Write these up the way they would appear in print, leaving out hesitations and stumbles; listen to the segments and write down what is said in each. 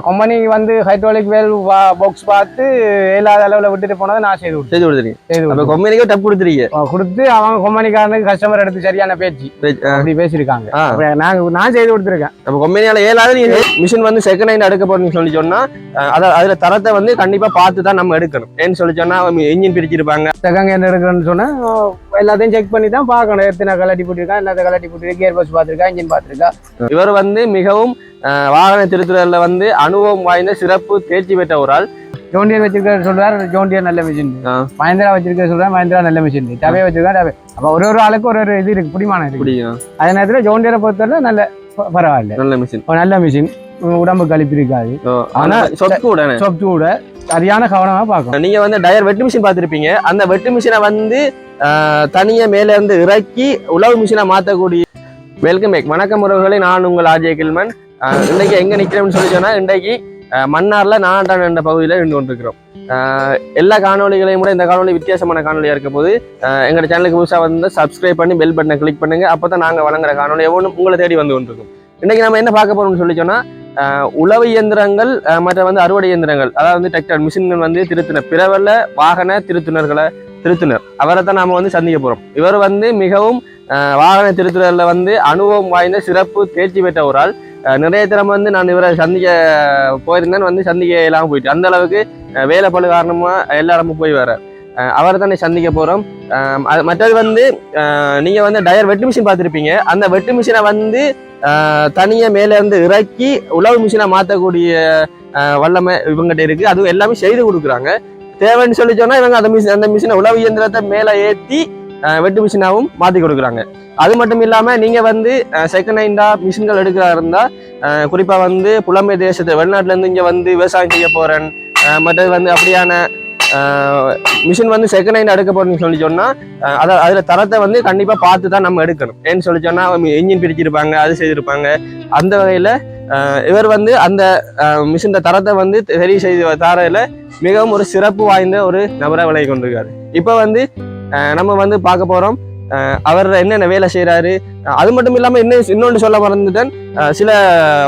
Company வந்து hydraulic வேல் box பார்த்து இல்லாத அளவில் விட்டுட்டு போனதை நான் செய்து கொடுத்துருக்கேன். கம்பெனிக்கே டப் கொடுத்து அவங்க கம்பெனிக்காரனுக்கு கஸ்டமர் எடுத்து சரியான பேச்சு அப்படி பேசியிருக்காங்க. நான் செய்து கொடுத்துருக்கேன். நம்ம கம்பெனியால ஏழாவது மிஷின் வந்து செகண்ட் ஹேண்ட் எடுக்க போறேன்னு சொல்லி சொன்னா அதுல தரத்தை வந்து கண்டிப்பா பார்த்து தான் நம்ம எடுக்கணும். ஏன்னு சொல்லி சொன்னா இன்ஜின் பிரிச்சிருப்பாங்க. செகண்ட் ஹேண்ட் எடுக்கணும்னு சொன்னா எல்லாத்தையும் செக் பண்ணி தான் பார்க்கணும். எத்தனை கலட்டி போட்டிருக்கா, என்னத்தை கலட்டி போட்டிருக்கா, கியர் பாக்ஸ் பார்த்துருக்கா, இன்ஜின் பார்த்துருக்கா. இவர் வந்து மிகவும் வாகன திருத்துறதுல வந்து அனுபவம் வாய்ந்த சிறப்பு தேர்ச்சி பெற்ற ஒரு ஆள். ஜோண்டியர் வச்சிருக்க சொல்றாரு, ஜோண்டியர் நல்ல மிஷின். மஹிந்திரா வச்சிருக்க சொல்றாரு, மஹிந்திரா நல்ல மிஷின். டவே வச்சிருக்கா, டவே. அப்ப ஒரு ஆளுக்கு ஒரு இது இருக்கு, பிடிமானம் இருக்கு. அதே நேரத்துல ஜோண்டியரை பொறுத்தவரை நல்ல பரவாயில்ல, நல்ல மிஷின். நல்ல மிஷின், உடம்பு கழிப்பு இருக்காது. ஆனா சொத்து கூட சரியான கவனமா பார்க்கணும். நீங்க வந்து டயர் வெட்டு மிஷின் பார்த்திருப்பீங்க. அந்த வெட்டு மிஷினை வந்து தனியா மேல இருந்து இறக்கி உழவு மிஷினை மாத்தக்கூடிய. Welcome back. வணக்கம் உறவுகளை, நான் உங்கள் ஆர்ஜே கில்மன். இன்னைக்கு எங்க நிக்கிறோம்னு சொல்லி சொன்னா, இன்றைக்கு மன்னார்ல நாடான் என்ற பகுதியில நின்று கொண்டிருக்கிறோம். எல்லா காணொலிகளையும் கூட இந்த காணொலி வித்தியாசமான காணொலியா இருக்க போது எங்களோட சேனலுக்கு புதுசாக வந்து சப்ஸ்கிரைப் பண்ணி பெல் பட்டனை கிளிக் பண்ணுங்க. அப்பதான் நாங்க வழங்குற காணொலி எவ்வளவு உங்களை தேடி வந்து கொண்டிருக்கும். இன்னைக்கு நம்ம என்ன பார்க்க போறோம்னு சொல்லி சொன்னா, உழவு இயந்திரங்கள் மற்ற வந்து அறுவடை இயந்திரங்கள், அதாவது வந்து டிராக்டர் மிஷின்கள் வந்து திருத்தினர், பிறவல்ல வாகன திருத்துனர் அவரை தான் நாம வந்து சந்திக்க போறோம். இவர் வந்து மிகவும் வாகன திருத்துறதுல வந்து அனுபவம் வாய்ந்த சிறப்பு தேர்ச்சி பெற்ற ஒரு ஆள். நிறைய திறமை வந்து நான் இவரை சந்திக்க போயிருந்தேன், வந்து சந்திக்க இல்லாம போயிட்டு அந்த அளவுக்கு வேலைப்பழு காரணமா எல்லாரும் போய் வர அவரை தானே சந்திக்க போறோம். மற்றது வந்து நீங்க வந்து டயர் வெட்டு மிஷின் பார்த்திருப்பீங்க. அந்த வெட்டு மிஷினை வந்து தனியா மேல இருந்து இறக்கி உழவு மிஷினை மாத்தக்கூடிய வல்லமை இவங்ககிட்ட இருக்கு. அதுவும் எல்லாமே செய்து கொடுக்குறாங்க. தேவைன்னு சொல்லி சொன்னா இவங்க அந்த மிஷினை உழவு இயந்திரத்தை மேல ஏற்றி வெட்டு மிஷினாவும் மாத்தி கொடுக்குறாங்க. அது மட்டும் இல்லாம நீங்க வந்து செகண்ட் ஹேண்டா மிஷின்கள் எடுக்கிறா இருந்தா, குறிப்பா வந்து புலம்பெய தேசத்தை வெளிநாட்டுல இருந்து இங்க வந்து விவசாயம் செய்ய போறேன், மற்றது வந்து அப்படியான மிஷின் வந்து செகண்ட் ஹேண்ட் எடுக்க போறேன்னு சொல்லி சொன்னா அதுல தரத்தை வந்து கண்டிப்பா பார்த்து தான் நம்ம எடுக்கணும். ஏன்னு சொல்லி சொன்னா இன்ஜின் பிரிச்சிருப்பாங்க, அது செய்திருப்பாங்க. அந்த வகையில இவர் வந்து அந்த மிஷின் தரத்தை வந்து சரி செய்து தாரையில மிகவும் ஒரு சிறப்பு வாய்ந்த ஒரு நபரை விளங்கி கொண்டிருக்காரு. இப்ப வந்து நம்ம வந்து பார்க்க போறோம் அவர் என்னென்ன வேலை செய்யறாரு. அது மட்டும் இல்லாம இன்னொன்று சொல்ல மறந்துட்டேன், சில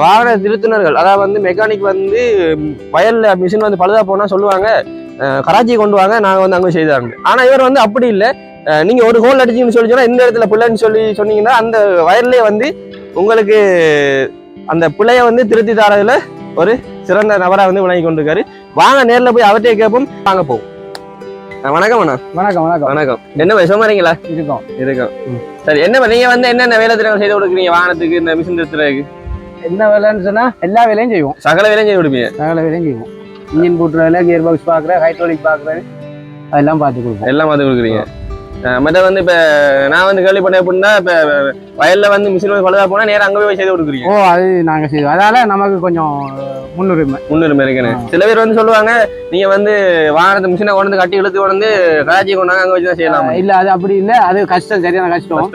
வாகன திருத்துனர்கள், அதாவது வந்து மெக்கானிக் வந்து வயல்ல மிஷின் வந்து பழுதா போனா சொல்லுவாங்க, கராச்சி கொண்டு வாங்க, நாங்க வந்து அங்கே செய்தாங்க. ஆனா இவர் வந்து அப்படி இல்லை. நீங்க ஒரு ஹோல் அடிச்சுன்னு சொல்லி சொன்னா, இந்த இடத்துல பிள்ளைன்னு சொல்லி சொன்னீங்கன்னா அந்த வயல்லே வந்து உங்களுக்கு அந்த பிள்ளைய வந்து திருத்தி தாரதுல ஒரு சிறந்த நபரா வந்து விளங்கி கொண்டிருக்காரு. வாங்க நேர்ல போய் அவர்கிட்ட கேட்போம். வாங்க போவோம். வணக்கம் அண்ணா. வணக்கம் வணக்கம் வணக்கம். என்ன விஷயமா இருக்கீங்களா? இருக்கோம். சரி, என்ன நீங்க வந்து என்னென்ன வேலை திறங்கள் செய்து கொடுக்குறீங்க வாகனத்துக்கு, இந்த மிஷின் திருத்துறதுக்கு? என்ன வேலைன்னு சொன்னா எல்லா வேலையும் செய்வோம். சகல வேலையும் செய்து கொடுப்பீங்க? சகல வேலையும் செய்வோம். இன்ஜின் போட்டுற வேலை, கியர் பாக்ஸ் பாக்குற, ஹைட்ராலிக் பாக்குறது, அதெல்லாம் பார்த்து கொடுப்போம். எல்லாம் பார்த்து கொடுக்குறீங்க. மற்ற வந்து இப்ப நான் வந்து கேள்விப்பட்டேன் அப்படின்னா, இப்ப வயல்ல வந்து மிஷின் வந்து பழுதா போனா நேரம் அங்கே போய் செய்து கொடுக்குறீங்க. ஓ, அது நாங்க செய்வோம். அதனால நமக்கு கொஞ்சம் முன்னுரிமை இருக்குன்னு. சில பேர் வந்து சொல்லுவாங்க, நீங்க வந்து வாகனத்தை மிஷினை கொண்டு கட்டி இழுத்து கொண்டு கராச்சி கொண்டாங்க அங்க வச்சுதான் செய்யலாம். இல்ல, அது அப்படி இல்ல, அது கஷ்டம், சரியான கஷ்டம்.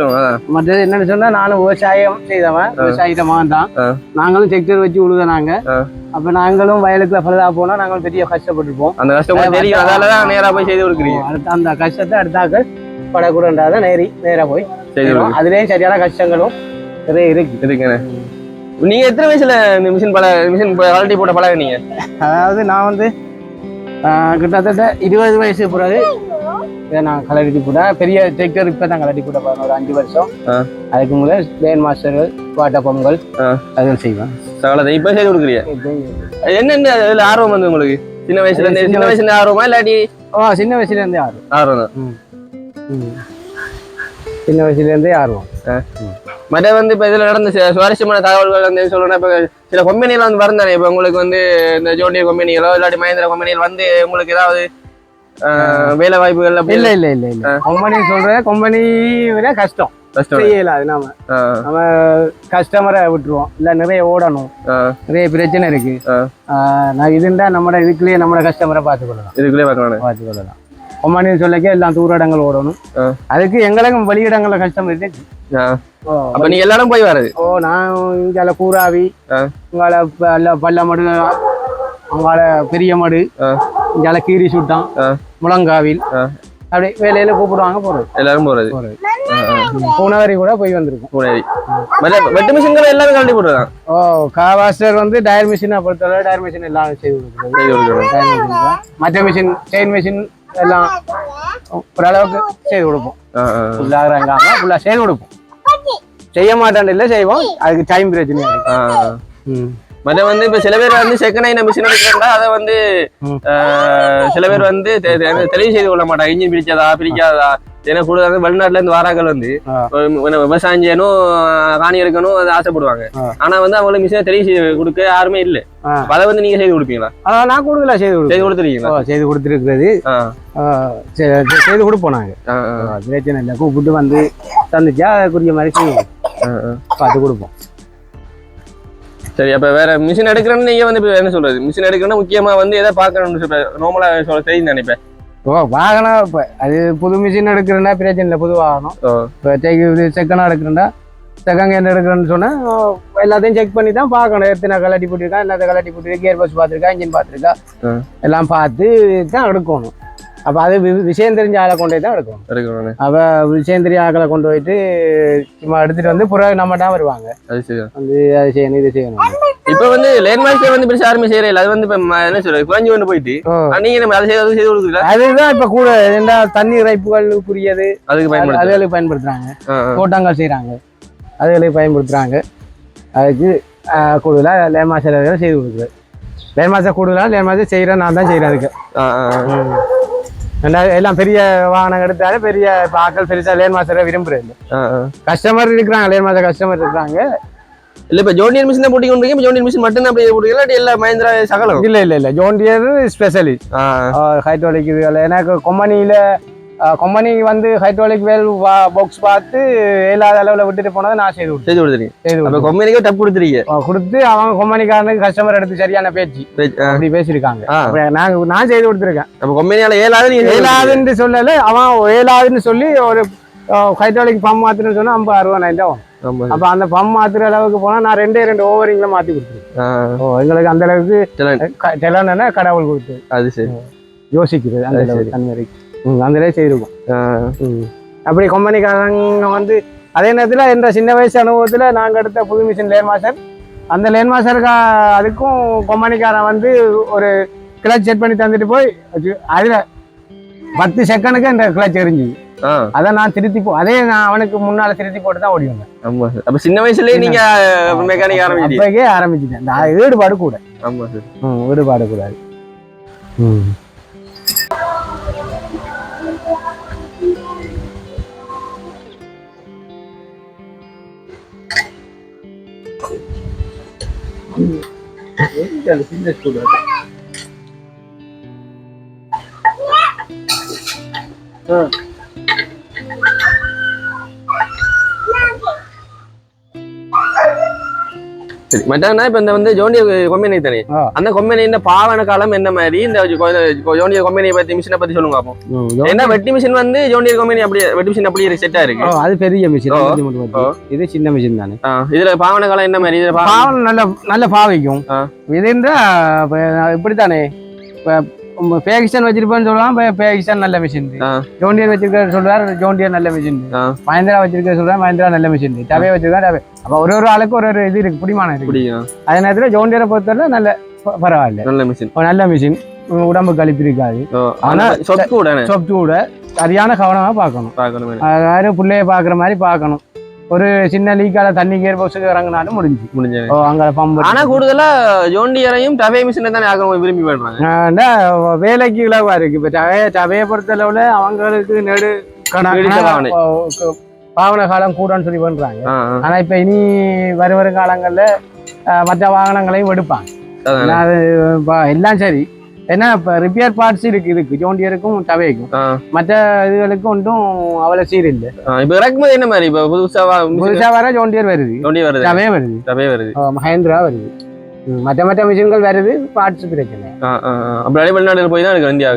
மற்றது என்னன்னு சொன்னா, நானும் விவசாயம் செய்தவன், விவசாயிட்டமாக தான். நாங்களும் செக்டர் வச்சு உழுதுனாங்க. அப்ப நாங்களும் வயலுக்குள்ள பழுதா போனா நாங்களும் பெரிய கஷ்டப்பட்டுருப்போம். அந்த கஷ்டம் தெரியும், அதனாலதான் நேரா போய் செய்து கொடுக்குறீங்க. அந்த கஷ்டத்தை அடுத்தாக்கள் படக்கூடாத நேரா போய் செய்யணும். அதுலயும் சரியான கஷ்டங்களும் நிறைய இருக்குங்க. நீங்க எத்தனை வயசுல இந்த மிஷின் கலட்டி போட்ட பழகினீங்க? அதாவது நான் வந்து கிட்டத்தட்ட 20 வயசு பிறகு நான் கலட்டி போட்டேன். பெரிய டிராக்டர் இப்ப தான் கலட்டி போட்ட ஒரு 5 வருஷம். அதுக்கு முதல் லேன் மாஸ்டர்கள், வாட்ட பொங்கல் அதுவும் செய்வேன். சகலத்தை இப்ப செய்து கொடுக்குறீங்க. என்னென்ன அதுல ஆர்வம் வந்து உங்களுக்கு? சின்ன வயசுல ஆர்வமா இல்லாட்டி? சின்ன வயசுல இருந்தே ஆர்வம் தான். சின்ன வயசுல இருந்தே ஆர்வம். மற்ற வந்து இப்ப இதுல நடந்த சுவாரஸ்யமான தகவல்கள் வந்து சொல்லணும். இப்ப சில கம்பெனில வந்து வரந்தானே, இப்ப உங்களுக்கு வந்து இந்த ஜோண்டியர் கம்பெனிகளோ இல்லாட்டி மஹிந்திரா கம்பெனிகள் வந்து உங்களுக்கு ஏதாவது வேலை வாய்ப்புகள்? இல்ல இல்ல இல்ல இல்ல கம்பெனி சொல்ற கம்பெனி விட கஷ்டம் செய்யல. அது நம்ம கஸ்டமரை விட்டுருவோம், இல்ல நிறைய ஓடணும், நிறைய பிரச்சனை இருக்கு. நான் இதுண்டா நம்ம இதுக்குள்ளேயே நம்ம கஸ்டமரை பார்த்துக்கொள்ளலாம். கம்பெனின்னு சொல்லக்கே எல்லாம் தூர இடங்கள் ஓடணும். அதுக்கு எங்களுக்கும் வெளியிடங்கள்ல கஷ்டம் இருக்கு. அப்ப நீ எல்லாரும் போய் வர்றது? நான் இங்கால கூராவி, உங்கால பல்லமடு, அங்கால பெரிய மடு, இங்கால கீரி சுட்டான், முழங்காவில், அப்படி வேலையில கூப்பிடுவாங்க போறது. எல்லாரும் போறது. பூனவரி கூட போய் வந்திருக்கும். பூனவரி. வெட்டு மிஷின்கள் எல்லாரும் கழட்டி போடுறாங்க. ஓ கார் வாஷர் வந்து டயர் மிஷினை பொறுத்தவரை டயர் மிஷின் எல்லாம் செய்து கொடுக்குறது. மற்ற மிஷின் செயின் மிஷின் எல்லாம் ஓரளவுக்கு செய்து கொடுப்போம். ஃபுல்லாக ஃபுல்லாக செய்து கொடுப்போம். செய்ய மாட்டான் இல்லை செய்வோம், அதுக்கு டைம் பிரச்சனையா இருக்கு. மற்ற வந்து இப்ப சில பேர் வந்து செகண்ட் ஹேண்ட் மிஷின் எடுக்கிறா அதை வந்து சில பேர் வந்து தெளிவு செய்து கொள்ள மாட்டாங்க. இன்ஜின் பிரிக்காதா ஏன்னா கூட வெளிநாட்டுல இருந்து வாராக்கள் வந்து விவசாயம் செய்யணும் காணி எடுக்கணும் அதை ஆசைப்படுவாங்க. ஆனா வந்து அவங்களுக்கு மிஷினை தெளிவு செய்து கொடுக்க யாருமே இல்லை. அதை வந்து நீங்க செய்து கொடுப்பீங்களா? நான் கூடுதலா செய்து கொடுத்துருக்கீங்களா? செய்து கொடுத்துருக்கிறது செய்து கொடுப்போம் நாங்க. பிரச்சனை இல்லை, கூப்பிட்டு வந்து தந்துச்சா அதுக்குரிய மாதிரி செய்வோம், பார்த்து கொடுப்போம். சரி, அப்ப வேற மிஷின் எடுக்கிறேன்னு நீங்க வந்து என்ன சொல்றது? மிஷின் எடுக்கிறேன்னா முக்கியமா வந்து எதை பார்க்கணும்னு சொல்ற நார்மலா தெரியும் நினைப்பேன். வாகனம் இப்போ அது புது மிஷின் எடுக்கிறேன்னா பிரச்சனை இல்லை, புது வாகனம். இப்போ செகண்டாக எடுக்கிறேன்னா செகண்ட் ஹேண்ட் எடுக்கிறேன்னு சொன்னால் எல்லாத்தையும் செக் பண்ணி தான் பார்க்கணும். எத்தனை கலட்டி போட்டிருக்கா, எல்லாத்தையும் கலட்டி போட்டிருக்கா, கியர் பஸ் பார்த்துருக்கா, இன்ஜின் பார்த்துருக்கா, எல்லாம் பார்த்து தான் எடுக்கணும். அப்போ அது விஷயம் தெரிஞ்ச ஆளை கொண்டு போய் தான் எடுக்கணும். அப்போ விஷயம் தெரிஞ்ச ஆக்களை கொண்டு போயிட்டு சும்மா எடுத்துட்டு வந்து பிறகு நம்ம தான் வருவாங்க. வந்து அது செய்யணும் இது செய்யணும். இப்ப வந்து லேன் மாஸ்டர் வந்து பெருசா யாருமே செய்யறேன். அது வந்து இப்ப என்ன சொல்றது குறைஞ்சு கொண்டு போயிட்டு நீங்க நம்ம அதை செய்து கொடுக்குறீங்க. அதுதான் இப்ப கூட என்ன தண்ணீர் இறைப்புகளுக்குரியது அதுகளுக்கு பயன்படுத்துறாங்க. தோட்டங்கள் செய்யறாங்க, அதுகளுக்கு பயன்படுத்துறாங்க. அதுக்கு கூடுதலா லேன் மாஸ்டர் செய்து கொடுக்குறது. லேன் மாஸ்டர் கூடுதலா லேன் மாஸ்டர் செய்யறேன், நான் தான் செய்யறேன். அதுக்கு எல்லாம் பெரிய வாகனம் எடுத்தாலும் பெரிய ஆக்கள் பெருசா லேன் மாஸ்டரை விரும்புறது. கஸ்டமர் இருக்கிறாங்க, லேன் மாஸ்டர் கஸ்டமர் இருக்கிறாங்க. இல்ல இப்ப ஜோண்டியர் மிஷின் போட்டி கொண்டு ஜோண்டியர் மிஷின் மட்டும் தான் அப்படியே போடுறீங்களா? இல்ல மஹிந்திரா சகலம்? இல்ல ஜோண்டியர் ஸ்பெஷலிஸ்ட் ஹைட்ராலிக் இதுல. எனக்கு கம்பெனி வந்து ஹைட்ராலிக் வேல் பாக்ஸ் பார்த்து இல்லாத அளவுல விட்டுட்டு போனதை நான் செய்து கொடுத்துருக்கேன். கம்பெனிக்கு டப் கொடுத்துருக்கீங்க, கொடுத்து அவங்க கம்பெனிக்காரனுக்கு கஸ்டமர் எடுத்து சரியான பேச்சு அப்படி பேசியிருக்காங்க. நான் செய்து கொடுத்துருக்கேன். அப்ப கம்பெனியால ஏழாதுன்னு சொல்லல, அவன் ஏழாதுன்னு சொல்லி ஒரு ஹைட்ராலிக் பம்ப் மாத்துறேன்னு சொன்னா 50-60 ஆகும். அப்ப அந்த பம்ப் மாத்துற அளவுக்கு போனா நான் 2 ஓவரிங்ல மாத்தி கொடுத்துருக்கேன். எங்களுக்கு அந்த அளவுக்கு செலவுனா கடவுள் கொடுத்து அது சரி யோசிக்கிறது அந்த அளவுக்கு தன்மை அந்த அளவு செய்திருக்கோம். அப்படி கம்பெனிக்காரங்க வந்து அதே நேரத்தில் என்ற சின்ன வயசு அனுபவத்தில் நாங்கள் எடுத்த புது மிஷின் லேன் மாஸ்டர், அந்த லேன் மாஸ்டருக்கு அதுக்கும் கம்பெனிக்காரன் வந்து ஒரு கிளச் செட் பண்ணி தந்துட்டு போய் அதில் 10 செகண்டுக்கு அந்த கிளச் எரிஞ்சுது. அதை நான் திருத்தி அதே நான் அவனுக்கு முன்னால திருத்தி போட்டு தான் ஓடி வந்தேன். அப்ப சின்ன வயசுலயே நீங்க மெக்கானிக் ஆரம்பிச்சிட்டேன். ஈடுபாடு கூட. ஈடுபாடு கூடாது. சரி மச்சான், இப்ப இந்த வந்து ஜோண்டியர் கம்பெனி தானே, அந்த கம்பெனியின் பாவன காலம் என்ன மாதிரி? இந்த ஜோண்டியர் கம்பெனியை பத்தி மிஷினை பத்தி சொல்லுங்க பாப்போம். ஏன்னா வெட்டி மிஷின் வந்து ஜோண்டியர் கம்பெனி அப்படியே வெட்டி மிஷின் அப்படியே செட்டா இருக்கு. அது பெரிய மிஷின், இது சின்ன மிஷின் தானே. இதுல பாவன காலம் என்ன மாதிரி? இதுல பாவன நல்ல பாவிக்கும். இதுன்றா இப்படித்தானே பேகிஸ்தான் வச்சிருப்பேன்னு சொல்லலாம். பேகிஸ்தான் நல்ல மிஷின். ஜோண்டியர் வச்சிருக்க சொல்றாரு, ஜோண்டியர் நல்ல மிஷின். மஹிந்திரா வச்சிருக்க சொல்றாரு, மஹிந்திரா நல்ல மிஷின். டவே வச்சிருக்கா டவே. அப்ப ஒரு ஆளுக்கு ஒரு இது இருக்கு, பிடிமானம் இருக்கு. அதே நேரத்துல ஜோண்டியரை பொறுத்தவரை நல்ல பரவாயில்ல, நல்ல மிஷின். நல்ல மிஷின், உடம்பு கழிப்பு இருக்காது. ஆனா சொத்து கூட சரியான கவனமா பார்க்கணும். அதாவது பிள்ளைய பாக்குற மாதிரி பார்க்கணும். ஒரு சின்ன லீக்கால தண்ணி கேர் பாக்ஸுக்கு இறங்கினாலும் முடிஞ்சு அங்க பம்பு. ஆனா கூடுதலா ஜோண்டியரையும் டவே மிஷினை தான் ஆக விரும்பி பண்றாங்க. வேலைக்கு இலவா இருக்கு. இப்ப டவையை பொறுத்தளவுல அவங்களுக்கு நெடு வாகன காலம் கூடன்னு சொல்லி பண்றாங்க. ஆனா இப்ப இனி வரும் காலங்கள்ல மற்ற வாகனங்களையும் எடுப்பாங்க. எல்லாம் சரி. ஏன்னா இப்ப ரிப்பேர் பார்ட்ஸ் இருக்கு இதுக்கு, ஜோண்டியருக்கும் டவேக்கும். மற்ற இதுகளுக்கும் ஒன்றும் அவ்வளவு சீர் இல்லை. இப்ப இறக்குமதி என்ன மாதிரி? இப்ப புதுசா வர ஜோண்டியர் வருது, டவே வருது, மஹேந்திரா வருது. மற்ற மிஷின்கள் வருது, பார்ட்ஸ் பிரச்சனை. அப்படி வெளிநாடுகள் போய் தான் எடுக்க வேண்டிய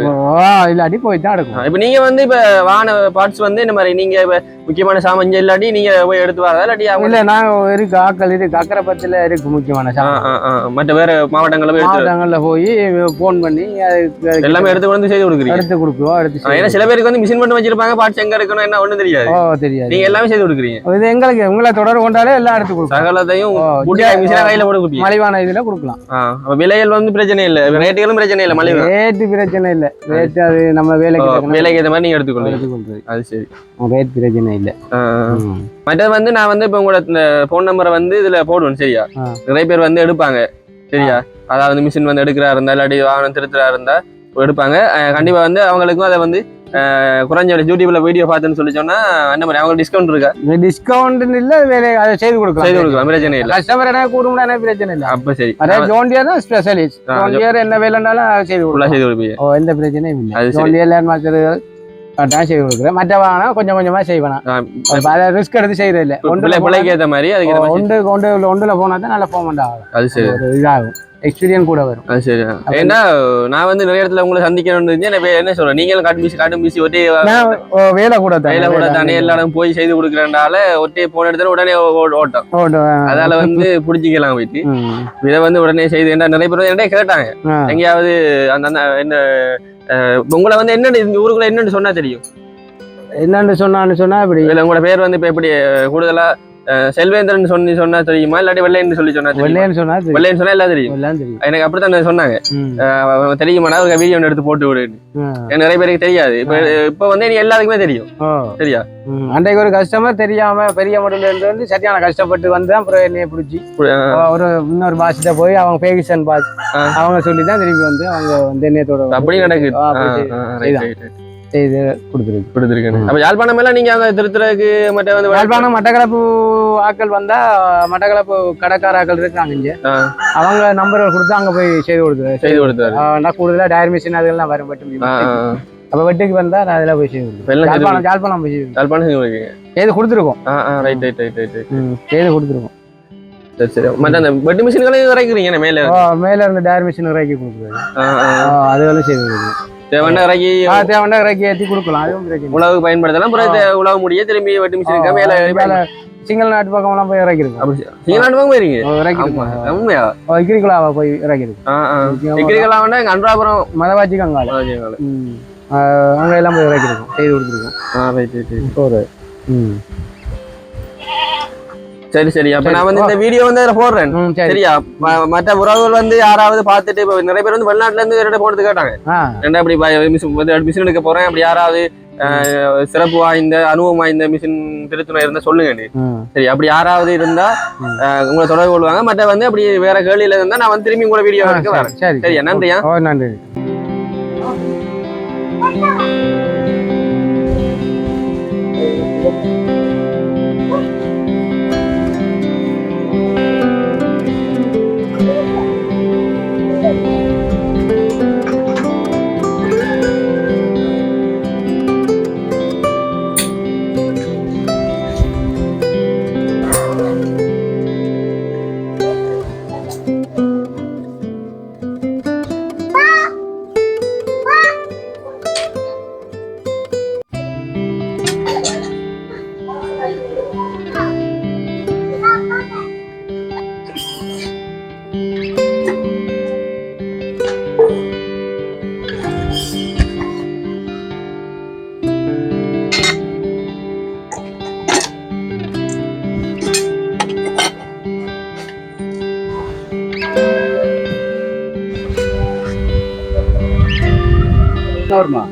இல்லாட்டி போய் தான் எடுக்கும். இப்ப நீங்க வந்து இப்ப வாகன பார்ட்ஸ் வந்து இந்த மாதிரி நீங்க முக்கியமான சாமான் இங்க இல்லாட்டி நீங்க போய் எடுத்து வரதா இல்லாட்டி இல்ல நான் இருக்கு ஆக்கள் இருக்கு அக்கரைப்பத்துல இருக்கு முக்கியமான சாமான். மற்ற வேற மாவட்டங்கள்ல போய் போன் பண்ணி எல்லாமே எடுத்து வந்து செய்து கொடுக்குறீங்க. எடுத்து கொடுக்குவோம். ஏன்னா சில பேருக்கு வந்து மிஷின் பண்ணி வச்சிருப்பாங்க, பார்ட்ஸ் எங்க இருக்கணும் என்ன ஒண்ணும் தெரியாது. தெரியாது. நீங்க எல்லாமே செய்து கொடுக்குறீங்க. இது எங்களுக்கு உங்களை தொடர்பு கொண்டாலே எல்லாம் எடுத்து கொடுக்கும். சகலத்தையும் மிஷினா கையில போட கொடுப்பீங்க. மலிவான இதுல கொடுக்கலாம். விலைகள் வந்து பிரச்சனை இல்ல, ரேட்டுகளும் பிரச்சனை இல்ல. மலிவு ரேட்டு பிரச்சனை இல்ல. ரேட் அது நம்ம வேலைக்கு ஏற்ற மாதிரி நீங்க எடுத்துக்கொள்ளுங்க. அது சரி, ரேட் பிரச்சனை இல்ல. மற்றது வந்து நான் வந்து இப்ப உங்களோட போன் நம்பரை வந்து இதுல போடுவேன். சரியா, நிறைய பேர் வந்து எடுப்பாங்க. சரியா, அதாவது மிஷின் வந்து எடுக்கிறா இருந்தா இல்லாட்டி வாகனம் திருத்துறா இருந்தா எடுப்பாங்க. கண்டிப்பா வந்து அவங்களுக்கும் அதை வந்து குறைஞ்ச யூடியூப்ல வீடியோ பார்த்துன்னு சொல்லி சொன்னா அந்த மாதிரி அவங்களுக்கு டிஸ்கவுண்ட் இருக்கா? டிஸ்கவுண்ட் இல்ல, வேலை அதை செய்து கொடுக்கலாம். பிரச்சனை இல்ல. கஸ்டமர் என்ன கூடும்னா பிரச்சனை இல்ல. அப்ப சரி, ஜோன் டியர் தான் ஸ்பெஷலிஸ்ட். ஜோன் டியர் என்ன வேலைனாலும் செய்து கொடுப்பீங்க. எந்த பிரச்சனையும் இல்லை. ஜோன் டியர் லேண்ட் மாஸ்டர் கரெக்டாக செய்து கொடுக்குறேன். மற்ற வாங்கினா கொஞ்சம் கொஞ்சமா செய்வேன். ரிஸ்க் எடுத்து செய்யறது இல்லை. பிள்ளைக்கு ஏற்ற மாதிரி ஒன்றுல போனா தான் நல்ல பெர்ஃபார்மன்ஸ் ஆகும். அது சரி, இதாகும், எக்ஸ்பீரியன்ஸ் கூட வரும். அது சரி. ஏன்னா நான் வந்து நிறைய இடத்துல உங்களை சந்திக்கணும்னு என்ன சொல்றேன், நீங்களும் காட்டும் பிசி ஒட்டே வேலை கூட தானே எல்லா இடம் போய் செய்து கொடுக்குறனால ஒட்டே போன இடத்துல உடனே ஓட்டம். அதால வந்து பிடிச்சிக்கலாம் போயிட்டு இதை வந்து உடனே செய்து. ஏன்னா நிறைய பேர் என்ன கேட்டாங்க, எங்கேயாவது அந்த என்ன உங்களை வந்து என்னன்னு ஊருக்குள்ள என்னன்னு சொன்னா தெரியும். என்னன்னு சொன்னா இப்படி இல்ல உங்களோட பேர் வந்து இப்ப எப்படி கூடுதலா செல்வேந்திரன் சொன்னா தெரியுமா இல்லாட்டி வெள்ளைன்னு சொல்லி சொன்னா? வெள்ளைன்னு சொன்னா எல்லாம் தெரியும். எனக்கு அப்படித்தான் சொன்னாங்க. தெரியுமாடா ஒரு வீடியோ எடுத்து போட்டு விடு. நிறைய பேருக்கு தெரியாது. இப்ப வந்து நீ எல்லாருக்குமே தெரியும். சரியா, அன்றைக்கு ஒரு கஸ்டமர் தெரியாம பெரிய மாடல்ல இருந்து வந்து சரியான கஷ்டப்பட்டு வந்து அப்புறம் என்னைய பிடிச்சி ஒரு இன்னொரு பாசிட்ட போய் அவங்க பேகிசன் பாஸ் அவங்க சொல்லிதான் திரும்பி வந்து அவங்க வந்து என்னையத்தோட அப்படி நடக்குது. செய்து கொடுத்துருக்கு. அப்ப யாழ்ப்பாணம் எல்லாம் நீங்க அங்க திருத்துறதுக்கு மற்ற வந்து யாழ்ப்பாணம் மட்டக்களப்பு ஆக்கள் வந்தா மட்டக்களப்பு கடைக்கார ஆக்கள் இருக்காங்க இங்க, அவங்க நம்பர் கொடுத்து அங்க போய் செய்து கொடுத்துரு. நான் கூடுதலா டயர் மிஷின் அதெல்லாம் வரும். வெட்டு அப்ப வெட்டுக்கு வந்தா நான் அதெல்லாம் போய் செய்து கொடுத்துருக்கோம். யாழ்ப்பாணம் போய் செய்து கொடுத்துருக்கோம். செய்து கொடுத்துருக்கோம். சரி, மற்ற அந்த வெட்டு மிஷின்களையும் இறக்குறீங்க மேல இருந்து டயர் மிஷின் இறக்கி கொடுக்குறாங்க. அதுகளும் செய்து கொடுக்குறோம். தேவையான இறக்கி ஏற்றி கொடுக்கலாம். அதுவும் பிரச்சனை. உழவு பயன்படுத்தலாம். உழவு முடிய திரும்பி வெட்டு மிஷின் மேல சிங்கள நாட்டு பக்கம் எல்லாம் போய் இறக்கிருக்கோம். சிங்கள நாட்டு பக்கம் போயிருக்கீங்க? உண்மையா இக்கிரிகலாவா போய் இறக்கிருக்கோம். இக்கிரிகலாவா அன்றாபுரம் மதவாச்சி கங்கால அங்க எல்லாம் போய் இறக்கிருக்கோம். செய்து கொடுத்துருக்கோம். சரி சரி. அப்ப நான் வந்து இந்த வீடியோ வந்து அதில் போடுறேன். சரியா, மற்ற உறவுகள் வந்து யாராவது பார்த்துட்டு இப்போ நிறைய பேர் வந்து வெளிநாட்டுல இருந்து வேற போனது கேட்டாங்க. என்ன அப்படி மிஷின் எடுக்க போறேன், அப்படி யாராவது சிறப்பு வாய்ந்த அனுபவம் வாய்ந்த மிஷின் திருத்துணை இருந்தா சொல்லுங்க. சரி, அப்படி யாராவது இருந்தா உங்களை தொடர்பு கொள்வாங்க. மற்ற வந்து அப்படி வேற கேள்வியில இருந்தா நான் வந்து திரும்பி உங்களோட வீடியோ எடுக்க வரேன். சரியா, நன்றியா. நன்றி. norma.